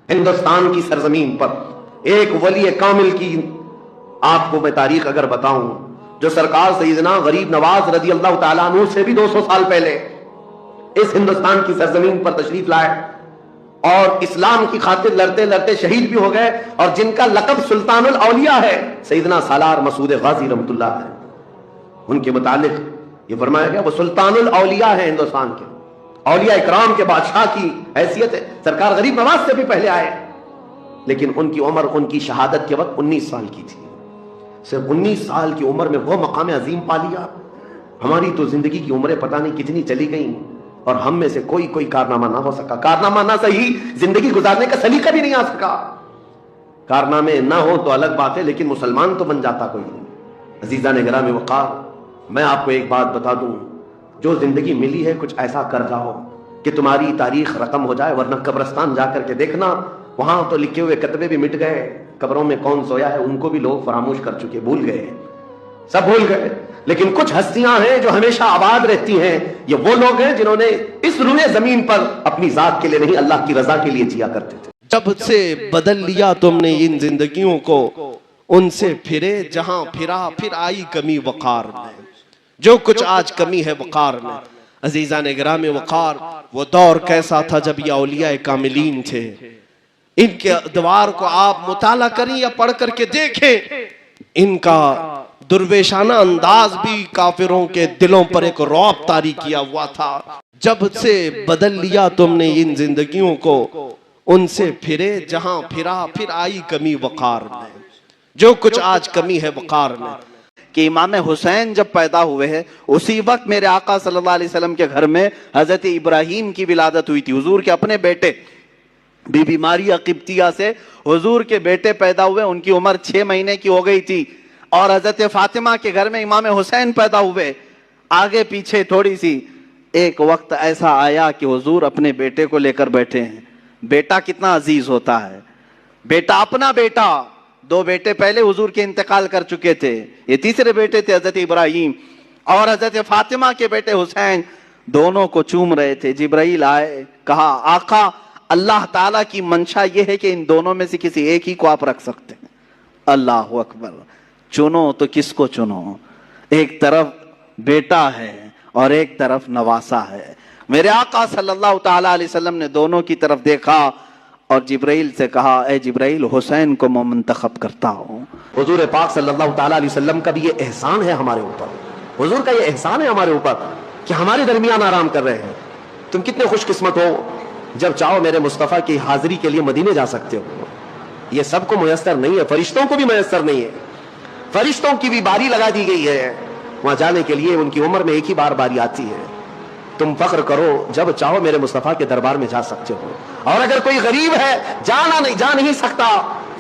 ہندوستان کی سرزمین پر ایک ولی کامل کی آپ کو میں تاریخ اگر بتاؤں، جو سرکار سیدنا غریب نواز رضی اللہ تعالیٰ عنہ سے بھی 200 سال پہلے اس ہندوستان کی سرزمین پر تشریف لائے اور اسلام کی خاطر لڑتے لڑتے شہید بھی ہو گئے، اور جن کا لقب سلطان الاولیاء ہے، سیدنا سالار مسعود غازی رحمۃ اللہ علیہ، ان کے متعلق یہ فرمایا گیا وہ سلطان الاولیاء ہے، ہندوستان کے اولیاء اکرام کے بادشاہ کی حیثیت ہے۔ سرکار غریب نواز سے بھی پہلے آئے، لیکن ان کی عمر ان کی شہادت کے وقت 19 سال کی تھی۔ صرف 19 سال کی عمر میں وہ مقام عظیم پا لیا۔ ہماری تو زندگی کی عمریں پتہ نہیں کتنی چلی گئیں، اور ہم میں سے کوئی کارنامہ نہ ہو سکا، کارنامہ نہ صحیح زندگی گزارنے کا سلیقہ بھی نہیں آ سکا۔ کارنامے نہ ہو تو الگ بات ہے، لیکن مسلمان تو بن جاتا کوئی نہیں۔ عزیزان گرامی وقار، میں آپ کو ایک بات بتا دوں، جو زندگی ملی ہے کچھ ایسا کر جاؤ کہ تمہاری تاریخ رقم ہو جائے، ورنہ قبرستان جا کر کے دیکھنا، وہاں تو لکھے ہوئے کتبے بھی مٹ گئے، قبروں میں کون سویا ہے ان کو بھی لوگ فراموش کر چکے، بھول گئے، سب بھول گئے۔ لیکن کچھ ہستیاں ہیں جو ہمیشہ آباد رہتی ہیں، یہ وہ لوگ ہیں جنہوں نے اس روئے زمین پر اپنی ذات کے لیے نہیں اللہ کی رضا کے لیے جیا کرتے تھے۔ جب سے بدل لیا تم نے ان زندگیوں کو، ان سے پھرے جہاں پھرا، پھر آئی کمی وقار میں، جو کچھ آج کمی ہے وقار میں۔ عزیزان گرامی وقار، وہ دور کیسا تھا جب یہ اولیاء کاملین تھے، ان کے ادوار کو آپ مطالعہ کریں یا پڑھ کر کے دیکھیں، ان کا درویشانہ انداز بھی کافروں کے دلوں پر ایک رعب طاری کیا ہوا تھا۔ جب سے بدل لیا تم نے ان زندگیوں کو، ان سے پھرے جہاں پھرا، پھر آئی کمی وقار میں، جو کچھ آج کمی ہے وقار میں۔ کہ امام حسین جب پیدا ہوئے ہیں اسی وقت میرے آقا صلی اللہ علیہ وسلم کے گھر میں حضرت ابراہیم کی ولادت ہوئی تھی، حضور کے اپنے بیٹے بی بی ماریہ قبطیہ سے حضور کے بیٹے پیدا ہوئے، ان کی عمر 6 مہینے کی ہو گئی تھی، اور حضرت فاطمہ کے گھر میں امام حسین پیدا ہوئے۔ آگے پیچھے تھوڑی سی ایک وقت ایسا آیا کہ حضور اپنے بیٹے کو لے کر بیٹھے ہیں۔ بیٹا کتنا عزیز ہوتا ہے، بیٹا اپنا بیٹا، 2 بیٹے پہلے حضور کے انتقال کر چکے تھے، یہ تیسرے بیٹے تھے حضرت ابراہیم، اور حضرت فاطمہ کے بیٹے حسین، دونوں کو چوم رہے تھے۔ جبرائیل آئے، کہا آقا اللہ تعالیٰ کی منشا یہ ہے کہ ان دونوں میں سے کسی ایک ہی کو آپ رکھ سکتے ہیں۔ اللہ اکبر، چنو تو کس کو چنو؟ ایک طرف بیٹا ہے اور ایک طرف نواسا ہے۔ میرے آقا صلی اللہ تعالیٰ علیہ وسلم نے دونوں کی طرف دیکھا اور جبرائیل سے کہا اے جبرائیل حسین کو میں منتخب کرتا ہوں۔ حضور پاک صلی اللہ تعالیٰ علیہ وسلم کا بھی یہ احسان ہے ہمارے اوپر، حضور کا یہ احسان ہے ہمارے اوپر کہ ہمارے درمیان آرام کر رہے ہیں۔ تم کتنے خوش قسمت ہو جب چاہو میرے مصطفیٰ کی حاضری کے لیے مدینے جا سکتے ہو۔ یہ سب کو میسر نہیں ہے، فرشتوں کو بھی میسر نہیں ہے، فرشتوں کی بھی باری لگا دی گئی ہے وہاں جانے کے لیے، ان کی عمر میں ایک ہی بار باری آتی ہے۔ تم فخر کرو جب چاہو میرے مصطفیٰ کے دربار میں جا سکتے ہو، اور اگر کوئی غریب ہے جا نہیں سکتا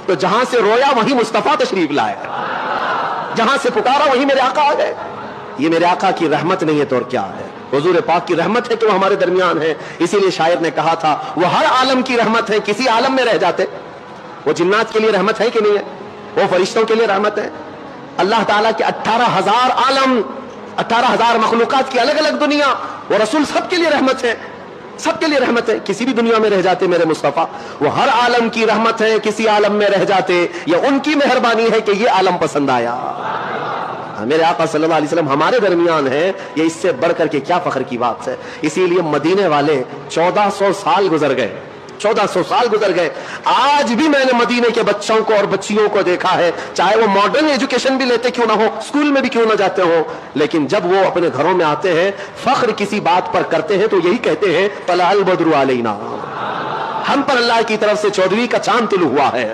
تو جہاں سے رویا وہیں مصطفیٰ تشریف لائے، جہاں سے پکارا وہیں میرے آقا آ گئے۔ یہ میرے آقا کی رحمت نہیں ہے تو اور کیا ہے؟ حضور پاک کی رحمت ہے کہ وہ ہمارے درمیان ہے۔ اسی لیے شاعر نے کہا تھا وہ ہر عالم کی رحمت ہے، کسی عالم میں رہ جاتے۔ وہ جنات کے لیے رحمت ہے کہ نہیں ہے؟ وہ فرشتوں کے لیے رحمت ہے۔ اللہ تعالیٰ کے 18,000 عالم، 18,000 مخلوقات کی الگ الگ دنیا، وہ رسول سب کے لیے رحمت ہے، سب کے لیے رحمت ہے۔ کسی بھی دنیا میں رہ جاتے میرے مصطفیٰ، وہ ہر عالم کی رحمت ہے، کسی عالم میں رہ جاتے یہ ان کی مہربانی ہے کہ یہ عالم پسند آیا۔ میرے آقا صلی اللہ علیہ وسلم ہمارے درمیان ہے، یہ اس سے بڑھ کر کے کیا فخر کی بات ہے۔ اسی لیے مدینے والے 1400 سال گزر گئے، 1400 سال گزر گئے، آج بھی میں نے مدینے کے بچوں کو اور بچیوں کو دیکھا ہے، چاہے وہ ماڈرن ایجوکیشن بھی لیتے کیوں نہ ہو، اسکول میں بھی کیوں نہ جاتے ہو، لیکن جب وہ اپنے گھروں میں آتے ہیں فخر کسی بات پر کرتے ہیں تو یہی کہتے ہیں طلع البدر علینا، ہم پر اللہ کی طرف سے 14ویں کا چاند طلوع ہوا ہے۔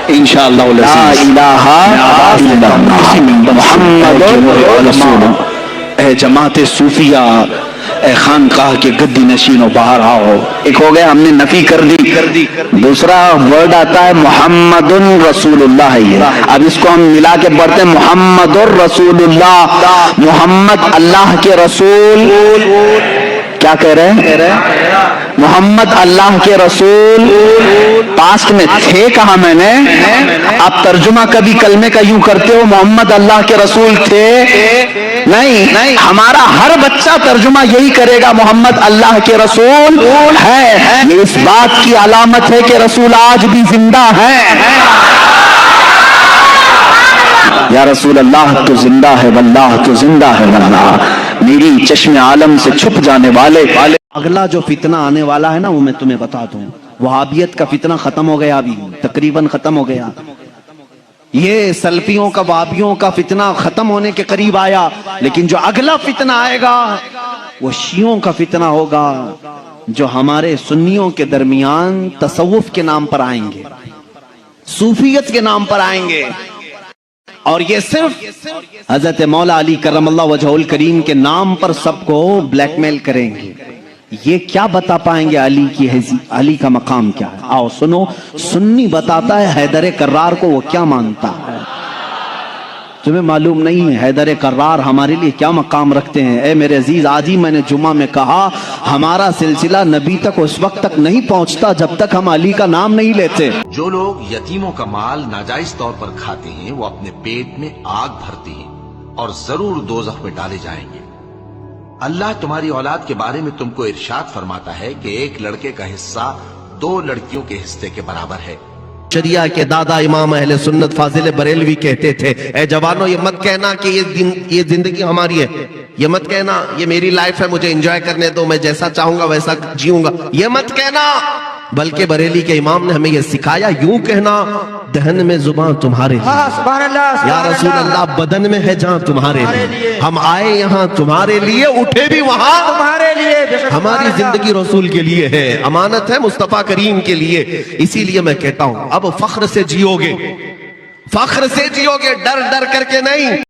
انشاءاللہ لا الہ الا اللہ محمد رسول اللہ۔ اے جماعت صوفیہ، اے خانقاہ کے گدی نشینوں باہر آؤ۔ ایک ہو گیا ہم نے نفی کر دی، دوسرا ورڈ آتا ہے محمد رسول اللہ ہے یہ، اب اس کو ہم ملا کے پڑھتے ہیں محمد رسول اللہ، محمد اللہ کے رسول۔ کیا کہہ رہے ہیں؟ محمد اللہ کے رسول، پاسٹ میں تھے کہا میں نے، آپ ترجمہ کبھی کلمے کا یوں کرتے ہو محمد اللہ کے رسول تھے، نہیں ہمارا ہر بچہ ترجمہ یہی کرے گا محمد اللہ کے رسول ہے. یہ اس بات کی علامت ہے کہ رسول آج بھی زندہ ہے. یا رسول اللہ تو زندہ ہے واللہ تو زندہ ہے واللہ. میری چشم عالم سے چھپ جانے والے اگلا جو فتنہ آنے والا ہے نا وہ میں تمہیں بتا دوں. وہابیت کا فتنہ ختم ہو گیا, ابھی تقریباً ختم ہو گیا. یہ سلفیوں کا وہابیوں کا فتنہ ختم ہونے کے قریب آیا, لیکن جو اگلا فتنہ آئے گا وہ شیعوں کا فتنہ ہوگا, جو ہمارے سنیوں کے درمیان تصوف کے نام پر آئیں گے, صوفیت کے نام پر آئیں گے, اور یہ صرف حضرت مولا علی کرم اللہ وجہہ الکریم کے نام پر سب کو بلیک میل کریں گے. یہ کیا بتا پائیں گے علی کی علی کا مقام کیا ہے؟ آؤ سنو, سنی بتاتا ہے حیدر کرار کو وہ کیا مانتا ہے. تمہیں معلوم نہیں ہے حیدر کرار ہمارے لیے کیا مقام رکھتے ہیں؟ اے میرے عزیز, آج ہی میں نے جمعہ میں کہا ہمارا سلسلہ نبی تک اس وقت تک نہیں پہنچتا جب تک ہم علی کا نام نہیں لیتے. جو لوگ یتیموں کا مال ناجائز طور پر کھاتے ہیں وہ اپنے پیٹ میں آگ بھرتے ہیں اور ضرور دوزخ میں ڈالے جائیں گے. اللہ تمہاری اولاد کے بارے میں تم کو ارشاد فرماتا ہے کہ ایک لڑکے کا حصہ 2 لڑکیوں کے حصے کے برابر ہے. شریعہ کے دادا امام اہل سنت فاضل بریلوی کہتے تھے, اے جوانو یہ مت کہنا کہ یہ زندگی ہماری ہے, یہ مت کہنا یہ میری لائف ہے, مجھے انجوائے کرنے دو, میں جیسا چاہوں گا ویسا جیوں گا, یہ مت کہنا. بلکہ بریلی کے امام نے ہمیں یہ سکھایا, یوں کہنا دہن میں زبان تمہارے لیے, یا رسول اللہ بدن میں ہے جہاں تمہارے لیے, ہم آئے یہاں تمہارے لیے, اٹھے بھی وہاں تمہارے لیے. ہماری زندگی رسول کے لیے ہے, امانت ہے مصطفیٰ کریم کے لیے. اسی لیے میں کہتا ہوں اب فخر سے جیو گے, فخر سے جیو گے, ڈر ڈر کر کے نہیں.